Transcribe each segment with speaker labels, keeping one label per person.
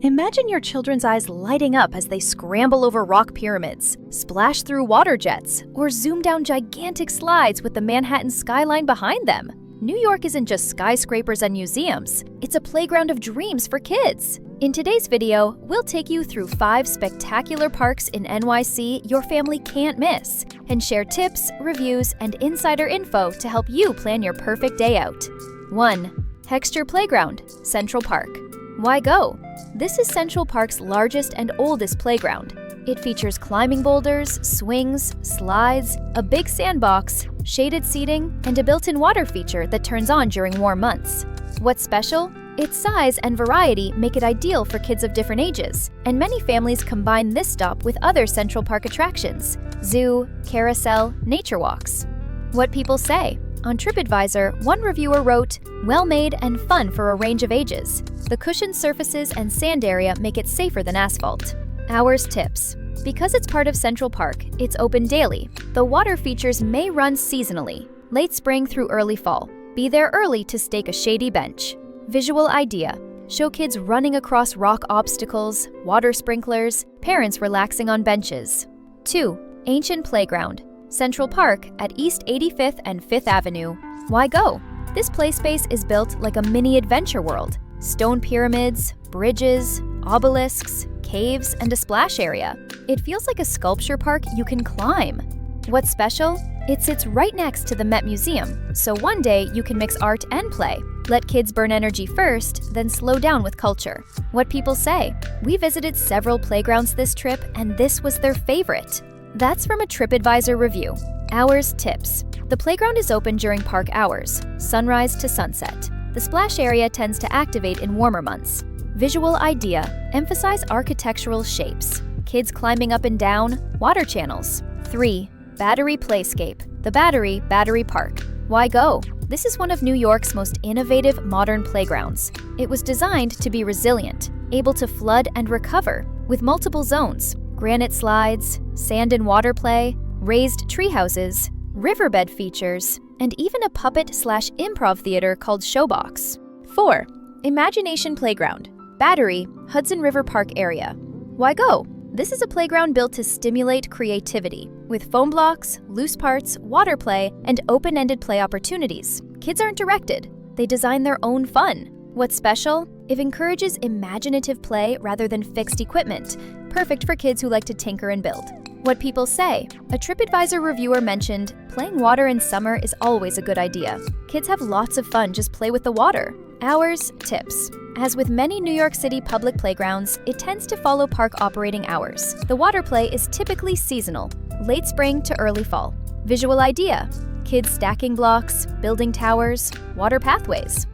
Speaker 1: Imagine your children's eyes lighting up as they scramble over rock pyramids, splash through water jets, or zoom down gigantic slides with the Manhattan skyline behind them. New York isn't just skyscrapers and museums, it's a playground of dreams for kids. In today's video, we'll take you through 5 spectacular parks in NYC your family can't miss, and share tips, reviews, and insider info to help you plan your perfect day out. 1. Heckscher Playground, Central Park. Why go? This is Central Park's largest and oldest playground. It features climbing boulders, swings, slides, a big sandbox, shaded seating, and a built-in water feature that turns on during warm months. What's special? Its size and variety make it ideal for kids of different ages, and many families combine this stop with other Central Park attractions: zoo, carousel, nature walks. What people say. On TripAdvisor, one reviewer wrote, "Well-made and fun for a range of ages. The cushioned surfaces and sand area make it safer than asphalt." Hours tips. Because it's part of Central Park, it's open daily. The water features may run seasonally, late spring through early fall. Be there early to stake a shady bench. Visual idea. Show kids running across rock obstacles, water sprinklers, parents relaxing on benches. 2. Ancient Playground. Central Park at East 85th and 5th Avenue. Why go? This play space is built like a mini adventure world. Stone pyramids, bridges, obelisks, caves, and a splash area. It feels like a sculpture park you can climb. What's special? It sits right next to the Met Museum, so one day you can mix art and play. Let kids burn energy first, then slow down with culture. What people say. We visited several playgrounds this trip, and this was their favorite. That's from a TripAdvisor review. Hours tips. The playground is open during park hours, sunrise to sunset. The splash area tends to activate in warmer months. Visual idea. Emphasize architectural shapes. Kids climbing up and down, water channels. 3. Battery Playscape. The Battery Park. Why go? This is one of New York's most innovative modern playgrounds. It was designed to be resilient, able to flood and recover, with multiple zones. Granite slides, sand and water play, raised tree houses, riverbed features, and even a puppet/improv theater called Showbox. 4. Imagination Playground. Battery, Hudson River Park area. Why go? This is a playground built to stimulate creativity, with foam blocks, loose parts, water play, and open-ended play opportunities. Kids aren't directed. They design their own fun. What's special? It encourages imaginative play rather than fixed equipment, perfect for kids who like to tinker and build. What people say. A TripAdvisor reviewer mentioned, playing water in summer is always a good idea. Kids have lots of fun, just play with the water. Hours tips. As with many New York City public playgrounds, it tends to follow park operating hours. The water play is typically seasonal, late spring to early fall. Visual idea. Kids stacking blocks, building towers, water pathways.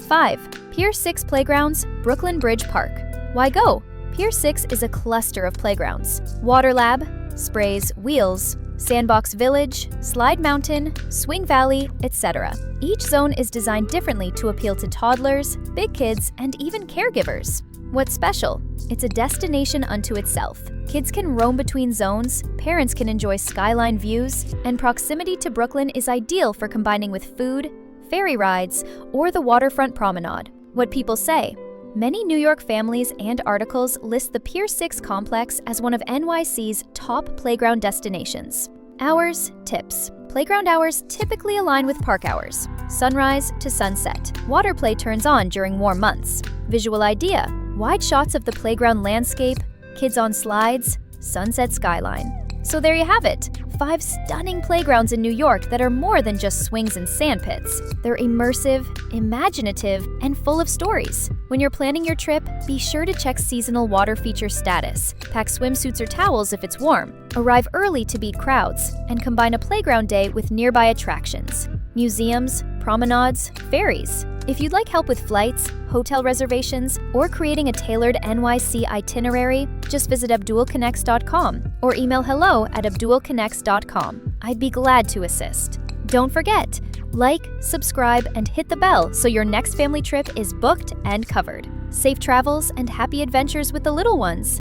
Speaker 1: 5. Pier 6 Playgrounds, Brooklyn Bridge Park. Why go? Pier 6 is a cluster of playgrounds. Water Lab, Sprays, Wheels, Sandbox Village, Slide Mountain, Swing Valley, etc. Each zone is designed differently to appeal to toddlers, big kids, and even caregivers. What's special? It's a destination unto itself. Kids can roam between zones, parents can enjoy skyline views, and proximity to Brooklyn is ideal for combining with food, ferry rides, or the waterfront promenade. What people say. Many New York families and articles list the Pier 6 complex as one of NYC's top playground destinations. Hours tips. Playground hours typically align with park hours. Sunrise to sunset. Water play turns on during warm months. Visual idea. Wide shots of the playground landscape, kids on slides, sunset skyline. So there you have it. 5 stunning playgrounds in New York that are more than just swings and sand pits. They're immersive, imaginative, and full of stories. When you're planning your trip, be sure to check seasonal water feature status. Pack swimsuits or towels if it's warm. Arrive early to beat crowds, and combine a playground day with nearby attractions. Museums, promenades, ferries. If you'd like help with flights, hotel reservations, or creating a tailored NYC itinerary, just visit abdulconnects.com or email hello@abdulconnects.com. I'd be glad to assist. Don't forget, like, subscribe, and hit the bell so your next family trip is booked and covered. Safe travels and happy adventures with the little ones.